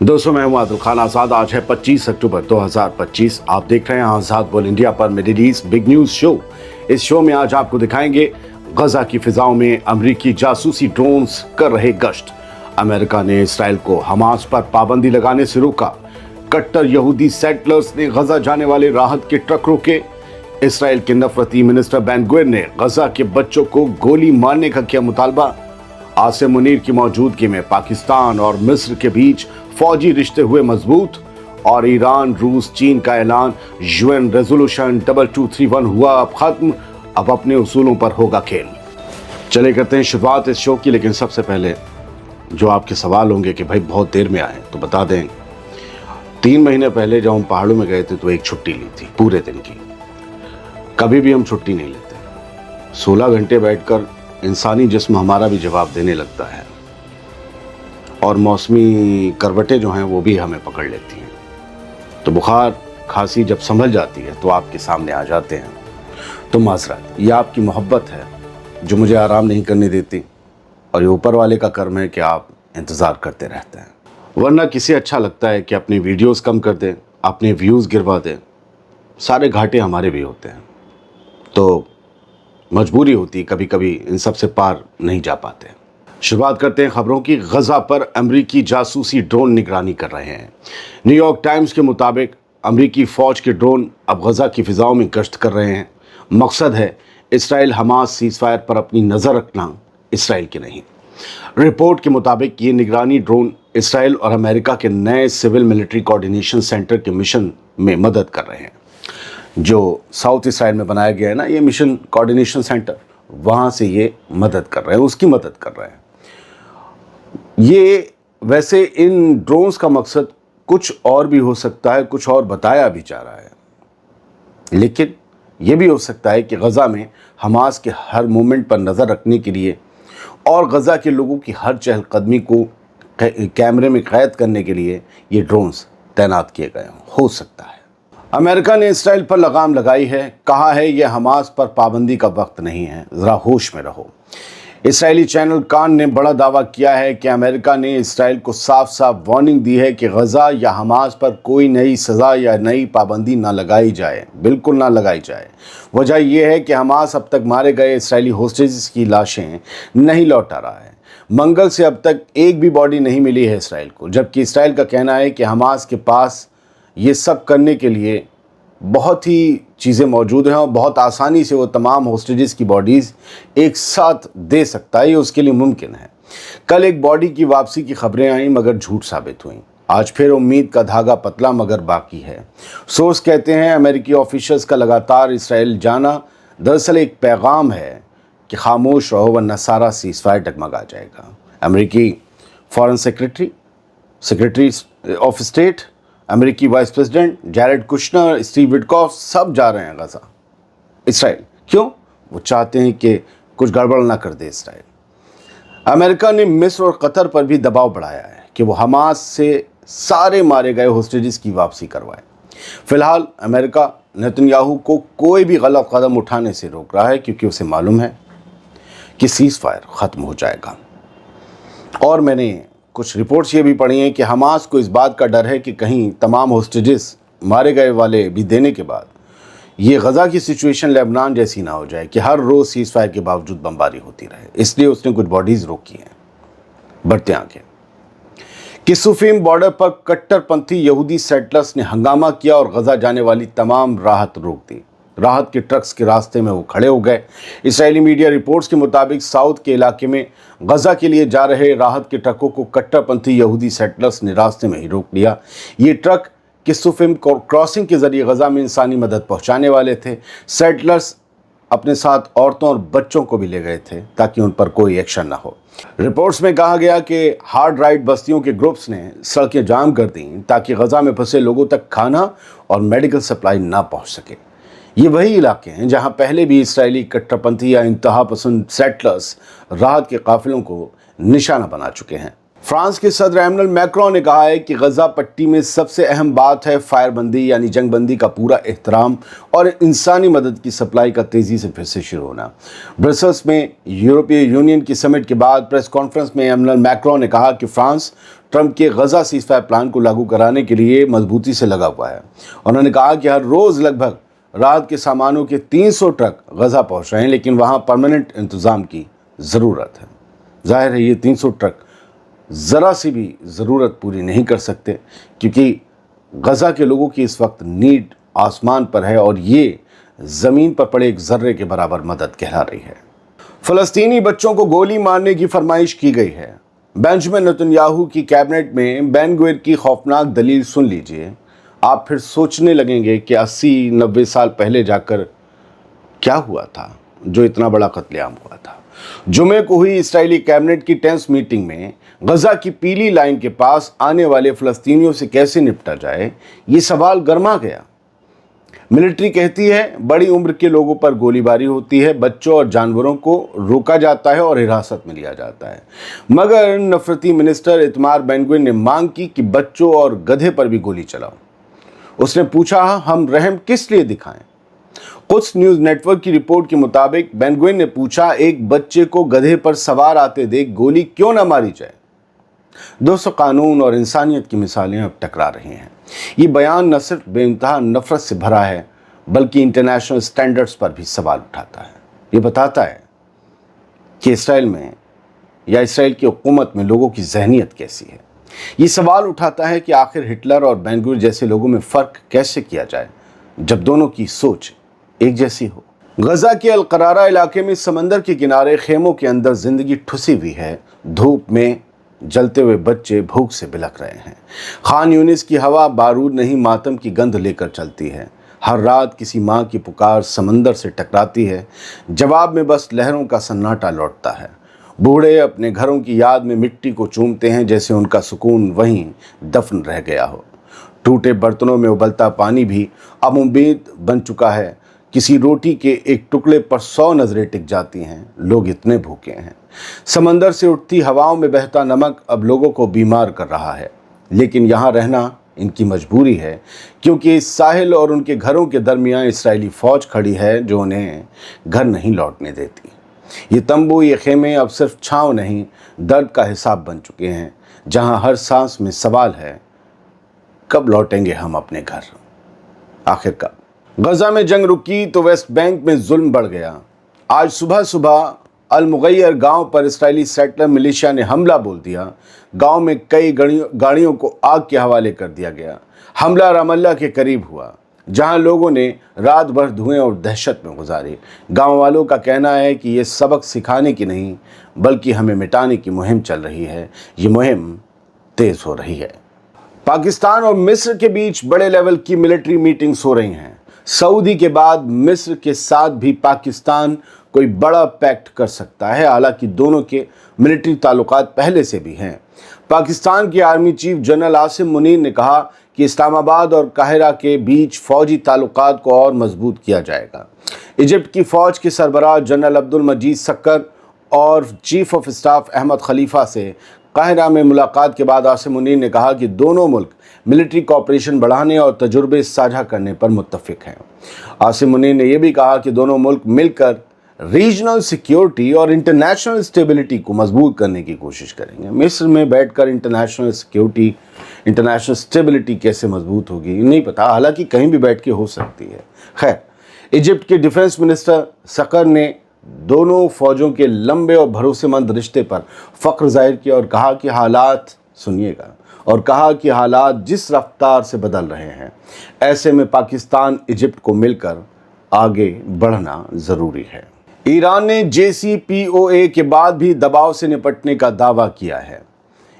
दोस्तों, मैं हूं आदिल खान आज़ाद। आज है 25 अक्टूबर 2025। आप देख रहे हैं आज़ाद वर्ल्ड इंडिया पर middle east big news show. इस शो में आज आपको दिखाएंगे गजा की फिजाओं में अमेरिकी जासूसी ड्रोन्स कर रहे गश्त। अमेरिका ने इसराइल को हमास पर पाबंदी लगाने से रोका। कट्टर यहूदी सेटलर्स ने गजा जाने वाले राहत के ट्रक रोके। इसराइल के नफरती मिनिस्टर बेन-गुविर ने गजा के बच्चों को गोली मारने का किया मुतालबा। आसिम मुनीर की मौजूदगी में पाकिस्तान और मिस्र के बीच फौजी रिश्ते हुए मजबूत। और ईरान, रूस, चीन का ऐलान, यूएन रेजोल्यूशन 2231 हुआ अब खत्म, अब अपने उसूलों पर होगा खेल। चले करते हैं शुरुआत इस शो की, लेकिन सबसे पहले जो आपके सवाल होंगे कि भाई बहुत देर में आए, तो बता दें 3 महीने पहले जब हम पहाड़ों में गए थे तो एक छुट्टी ली थी पूरे दिन की। कभी भी हम छुट्टी नहीं लेते। 16 घंटे बैठकर इंसानी जिस्म हमारा भी जवाब देने लगता है और मौसमी करवटें जो हैं वो भी हमें पकड़ लेती हैं। तो बुखार खांसी जब संभल जाती है तो आपके सामने आ जाते हैं। तो माजरत, ये आपकी मोहब्बत है जो मुझे आराम नहीं करने देती, और ये ऊपर वाले का कर्म है कि आप इंतज़ार करते रहते हैं। वरना किसे अच्छा लगता है कि अपनी वीडियोस कम कर दें, अपने व्यूज़ गिरवा दें। सारे घाटे हमारे भी होते हैं, तो मजबूरी होती है, कभी कभी इन सब से पार नहीं जा पाते। शुरुआत करते हैं खबरों की। गजा पर अमेरिकी जासूसी ड्रोन निगरानी कर रहे हैं। न्यूयॉर्क टाइम्स के मुताबिक अमेरिकी फौज के ड्रोन अब गजा की फिजाओं में गश्त कर रहे हैं। मकसद है इसराइल हमास सीज़फायर पर अपनी नज़र रखना, इसराइल की नहीं। रिपोर्ट के मुताबिक ये निगरानी ड्रोन इसराइल और अमेरिका के नए सिविल मिलिट्री कोऑर्डिनेशन सेंटर के मिशन में मदद कर रहे हैं, जो साउथ इसराइल में बनाया गया है ना, ये मिशन कोऑर्डिनेशन सेंटर, वहाँ से ये मदद कर रहे हैं, उसकी मदद कर रहे हैं। ये वैसे इन ड्रोन्स का मकसद कुछ और भी हो सकता है, कुछ और बताया भी जा रहा है, लेकिन ये भी हो सकता है कि गजा में हमास के हर मूवमेंट पर नज़र रखने के लिए और गजा के लोगों की हर चहलकदमी को कैमरे में कैद करने के लिए ये ड्रोन्स तैनात किए गए हो सकता है। अमेरिका ने इसराइल पर लगाम लगाई है, कहा है यह हमास पर पाबंदी का वक्त नहीं है, ज़रा होश में रहो। इसराइली चैनल कान ने बड़ा दावा किया है कि अमेरिका ने इसराइल को साफ साफ वार्निंग दी है कि गजा या हमास पर कोई नई सज़ा या नई पाबंदी ना लगाई जाए, बिल्कुल ना लगाई जाए। वजह यह है कि हमास अब तक मारे गए इसराइली होस्टेजेस की लाशें नहीं लौटा रहा है। मंगल से अब तक एक भी बॉडी नहीं मिली है इसराइल को, जबकि इसराइल का कहना है कि हमास के पास ये सब करने के लिए बहुत ही चीज़ें मौजूद हैं और बहुत आसानी से वो तमाम होस्टेजेस की बॉडीज़ एक साथ दे सकता है, ये उसके लिए मुमकिन है। कल एक बॉडी की वापसी की खबरें आईं मगर झूठ साबित हुईं। आज फिर उम्मीद का धागा पतला मगर बाकी है। सोर्स कहते हैं अमेरिकी ऑफिशियल्स का लगातार इसराइल जाना दरअसल एक पैगाम है कि खामोश रहो वरना सारा सीज़फायर डगमगा जाएगा। अमेरिकी फॉरेन सेक्रेटरी ऑफ स्टेट, अमेरिकी vice president Jared Kushner, Steve Witkoff सब जा रहे हैं गजा, इसराइल। क्यों? वो चाहते हैं कि कुछ गड़बड़ ना कर दे इसराइल। अमेरिका ने मिस्र और कतर पर भी दबाव बढ़ाया है कि वो हमास से सारे मारे गए होस्टेजेस की वापसी करवाए। फिलहाल अमेरिका नेतन्याहू को कोई भी गलत कदम उठाने से रोक रहा है, क्योंकि उसे मालूम है कि सीज़फायर ख़त्म हो जाएगा। और मैंने कुछ रिपोर्ट्स ये भी पढ़ी हैं कि हमास को इस बात का डर है कि कहीं तमाम होस्टेजेस मारे गए वाले भी देने के बाद ये गजा की सिचुएशन लेबनान जैसी ना हो जाए कि हर रोज़ सीज़फायर के बावजूद बमबारी होती रहे, इसलिए उसने कुछ बॉडीज़ रोकी हैं। बढ़ते आगे, किसुफीम बॉर्डर पर कट्टरपंथी यहूदी सेटलर्स ने हंगामा किया और गजा जाने वाली तमाम राहत रोक दी। राहत के ट्रक्स के रास्ते में वो खड़े हो गए। इसराइली मीडिया रिपोर्ट्स के मुताबिक साउथ के इलाके में गजा के लिए जा रहे राहत के ट्रकों को कट्टरपंथी यहूदी सेटलर्स ने रास्ते में ही रोक लिया। ये ट्रक किसुफीम क्रॉसिंग के जरिए गजा में इंसानी मदद पहुंचाने वाले थे। सेटलर्स अपने साथ औरतों और बच्चों को भी ले गए थे ताकि उन पर कोई एक्शन ना हो। रिपोर्ट्स में कहा गया कि हार्ड राइट बस्तियों के ग्रुप्स ने सड़कें जाम कर दी ताकि गजा में फंसे लोगों तक खाना और मेडिकल सप्लाई ना पहुंच सके। ये वही इलाके हैं जहां पहले भी इसराइली कट्टरपंथी या इंतहा पसंद सेटलर्स राहत के काफिलों को निशाना बना चुके हैं। फ्रांस के सदर एमनुअल मैक्रों ने कहा है कि गजा पट्टी में सबसे अहम बात है फायर बंदी यानी जंग बंदी का पूरा एहतराम और इंसानी मदद की सप्लाई का तेजी से फिर से शुरू होना। ब्रसल्स में यूरोपीय यूनियन की समिट के बाद प्रेस कॉन्फ्रेंस में एमनुअल मैक्रों ने कहा कि फ्रांस ट्रंप के गजा सीज़फायर प्लान को लागू कराने के लिए मजबूती से लगा हुआ है। उन्होंने कहा कि हर रोज़ लगभग राहत के सामानों के 300 ट्रक गजा पहुंच रहे हैं, लेकिन वहां परमानेंट इंतजाम की ज़रूरत है। जाहिर है ये 300 ट्रक ज़रा सी भी ज़रूरत पूरी नहीं कर सकते, क्योंकि गज़ा के लोगों की इस वक्त नीड आसमान पर है और ये ज़मीन पर पड़े एक ज़र्रे के बराबर मदद कहला रही है। फ़लस्तीनी बच्चों को गोली मारने की फरमाइश की गई है। बेंजामिन नेतन्याहू की कैबिनेट में बेन गुवेर की खौफनाक दलील सुन लीजिए। आप फिर सोचने लगेंगे कि 80-90 साल पहले जाकर क्या हुआ था जो इतना बड़ा कत्लेआम हुआ था। जुमे को हुई इस्राएली कैबिनेट की टेंस मीटिंग में गजा की पीली लाइन के पास आने वाले फ़लस्तीनियों से कैसे निपटा जाए, ये सवाल गर्मा गया। मिलिट्री कहती है बड़ी उम्र के लोगों पर गोलीबारी होती है, बच्चों और जानवरों को रोका जाता है और हिरासत में लिया जाता है। मगर नफरती मिनिस्टर इतमार बेन गुवेर ने मांग की कि बच्चों और गधे पर भी गोली चलाओ। उसने पूछा, हम रहम किस लिए दिखाएं? कुछ न्यूज़ नेटवर्क की रिपोर्ट के मुताबिक बेन गुवेर ने पूछा, एक बच्चे को गधे पर सवार आते देख गोली क्यों ना मारी जाए? दोस्तों, कानून और इंसानियत की मिसालें अब टकरा रही हैं। ये बयान न सिर्फ बेइंतहा नफरत से भरा है, बल्कि इंटरनेशनल स्टैंडर्ड्स पर भी सवाल उठाता है। ये बताता है कि इसराइल में या इसराइल की हुकूमत में लोगों की जहनीत कैसी है। ये सवाल उठाता है कि आखिर हिटलर और बेन गुवेर जैसे लोगों में फ़र्क कैसे किया जाए जब दोनों की सोच एक जैसी हो। गजा के अल करारा इलाके में समंदर के किनारे खेमों के अंदर जिंदगी ठुसी हुई है। धूप में जलते हुए बच्चे भूख से बिलख रहे हैं। खान यूनिस की हवा बारूद नहीं मातम की गंध लेकर चलती है। हर रात किसी माँ की पुकार समंदर से टकराती है, जवाब में बस लहरों का सन्नाटा लौटता है। बूढ़े अपने घरों की याद में मिट्टी को चूमते हैं, जैसे उनका सुकून वहीं दफन रह गया हो। टूटे बर्तनों में उबलता पानी भी अब उम्मीद बन चुका है। किसी रोटी के एक टुकड़े पर 100 नज़रें टिक जाती हैं। लोग इतने भूखे हैं। समंदर से उठती हवाओं में बहता नमक अब लोगों को बीमार कर रहा है, लेकिन यहाँ रहना इनकी मजबूरी है, क्योंकि इस साहिल और उनके घरों के दरमियान इसराइली फ़ौज खड़ी है जो उन्हें घर नहीं लौटने देती। ये तंबू, ये खेमे अब सिर्फ छांव नहीं, दर्द का हिसाब बन चुके हैं, जहाँ हर सांस में सवाल है, कब लौटेंगे हम अपने घर? आखिर कब? गजा में जंग रुकी तो वेस्ट बैंक में जुल्म बढ़ गया। आज सुबह सुबह अल मुगैयर गांव पर इस्राएली सेटलर मिलिशिया ने हमला बोल दिया। गांव में कई गाड़ियों को आग के हवाले कर दिया गया। हमला रामल्ला के करीब हुआ, जहां लोगों ने रात भर धुएं और दहशत में गुजारी। गांव वालों का कहना है कि ये सबक सिखाने की नहीं, बल्कि हमें मिटाने की मुहिम चल रही है। ये मुहिम तेज़ हो रही है। पाकिस्तान और मिस्र के बीच बड़े लेवल की मिलिट्री मीटिंग्स हो रही हैं। सऊदी के बाद मिस्र के साथ भी पाकिस्तान कोई बड़ा पैक्ट कर सकता है। हालांकि दोनों के मिलिट्री ताल्लुकात पहले से भी हैं। पाकिस्तान के army chief general Asim Munir ने कहा कि इस्लामाबाद और काहिरा के बीच फ़ौजी ताल्लुकात को और मजबूत किया जाएगा। इजिप्ट की फ़ौज के सरबराह जनरल अब्दुल मजीद सक्कर और चीफ ऑफ स्टाफ अहमद खलीफा से काहिरा में मुलाकात के बाद आसिम मुनीर ने कहा कि दोनों मुल्क मिलिट्री कॉपरेशन बढ़ाने और तजुर्बे साझा करने पर मुत्तफिक हैं। आसिम मुनीर ने यह भी कहा कि दोनों मुल्क मिलकर रीजनल सिक्योरिटी और इंटरनेशनल स्टेबिलिटी को मजबूत करने की कोशिश करेंगे। मिस्र में बैठकर इंटरनेशनल सिक्योरिटी, इंटरनेशनल स्टेबिलिटी कैसे मजबूत होगी नहीं पता, हालांकि कहीं भी बैठ के हो सकती है। खैर, इजिप्ट के डिफेंस मिनिस्टर सकर ने दोनों फ़ौजों के लंबे और भरोसेमंद रिश्ते पर फ़ख्र जाहिर किया और कहा कि हालात जिस रफ्तार से बदल रहे हैं, ऐसे में पाकिस्तान इजिप्ट को मिलकर आगे बढ़ना ज़रूरी है। ईरान ने JCPOA के बाद भी दबाव से निपटने का दावा किया है।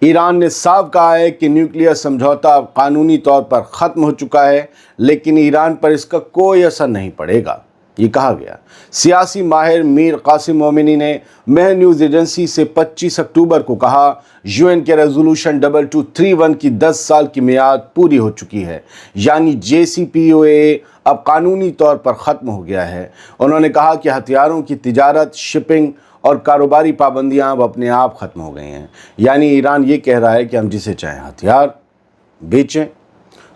ईरान ने साफ कहा है कि न्यूक्लियर समझौता कानूनी तौर पर ख़त्म हो चुका है, लेकिन ईरान पर इसका कोई असर नहीं पड़ेगा। یہ کہا گیا۔ سیاسی ماہر میر قاسم مومنی نے مہر نیوز ایجنسی سے 25 اکتوبر کو کہا UN کے ریزولوشن 2231 کی 10 سال کی میعاد پوری ہو چکی ہے، یعنی JCPOA اب قانونی طور پر ختم ہو گیا ہے۔ انہوں نے کہا کہ ہتھیاروں کی تجارت، شپنگ اور کاروباری پابندیاں اب اپنے آپ ختم ہو گئی ہیں، یعنی ایران یہ کہہ رہا ہے کہ ہم جسے چاہیں ہتھیار بیچیں،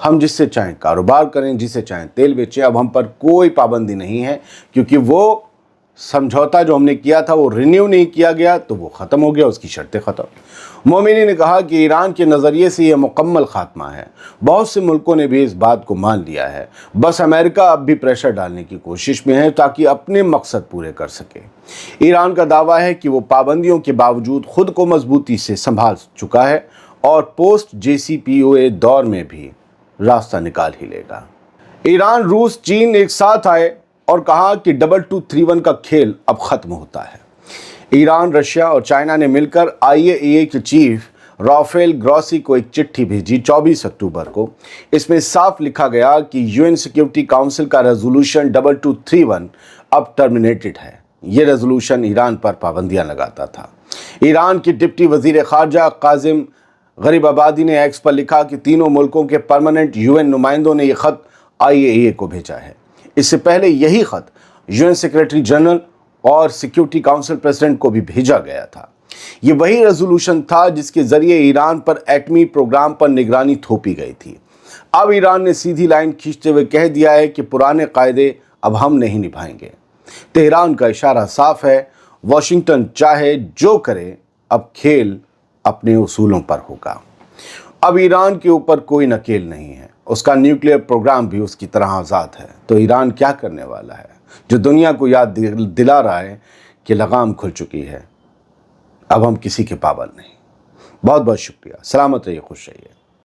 ہم جس سے چاہیں کاروبار کریں، جسے چاہیں تیل بیچیں، اب ہم پر کوئی پابندی نہیں ہے، کیونکہ وہ سمجھوتا جو ہم نے کیا تھا وہ رینیو نہیں کیا گیا تو وہ ختم ہو گیا، اس کی شرطیں ختم۔ مومنی نے کہا کہ ایران کے نظریے سے یہ مکمل خاتمہ ہے، بہت سے ملکوں نے بھی اس بات کو مان لیا ہے، بس امریکہ اب بھی پریشر ڈالنے کی کوشش میں ہے تاکہ اپنے مقصد پورے کر سکے۔ ایران کا دعویٰ ہے کہ وہ پابندیوں کے باوجود خود کو مضبوطی سے سنبھال چکا ہے اور پوسٹ JCPOA دور میں بھی راستہ نکال ہی لے گا۔ ایران، روس، چین ایک ساتھ آئے اور کہا کہ 2231 کا کھیل اب ختم ہوتا ہے۔ ایران، رشیا اور چائنا نے مل کر IAEA کے چیف رافیل گروسی کو ایک چٹھی بھیجی 24 اکتوبر کو۔ اس میں صاف لکھا گیا کہ UN سیکیورٹی کونسل کا ریزولوشن 2231 اب ٹرمینیٹڈ ہے۔ یہ ریزولوشن ایران پر پابندیاں لگاتا تھا۔ ایران کے ڈپٹی وزیر خارجہ قاسم غریب آبادی نے ایکس پر لکھا کہ تینوں ملکوں کے پرماننٹ UN نمائندوں نے یہ خط IAEA کو بھیجا ہے۔ اس سے پہلے یہی خط UN سیکریٹری جنرل اور سیکیورٹی کونسل پریزیڈنٹ کو بھی بھیجا گیا تھا۔ یہ وہی ریزولوشن تھا جس کے ذریعے ایران پر ایٹمی پروگرام پر نگرانی تھوپی گئی تھی۔ اب ایران نے سیدھی لائن کھینچتے ہوئے کہہ دیا ہے کہ پرانے قاعدے اب ہم نہیں نبھائیں گے۔ تہران کا اشارہ صاف ہے، واشنگٹن چاہے جو کرے، اب کھیل اپنے اصولوں پر ہوگا۔ اب ایران کے اوپر کوئی نکیل نہیں ہے، اس کا نیوکلیئر پروگرام بھی اس کی طرح آزاد ہے، تو ایران کیا کرنے والا ہے جو دنیا کو یاد دلا رہا ہے کہ لگام کھل چکی ہے، اب ہم کسی کے پابند نہیں۔ بہت بہت شکریہ، سلامت رہیے، خوش رہیے۔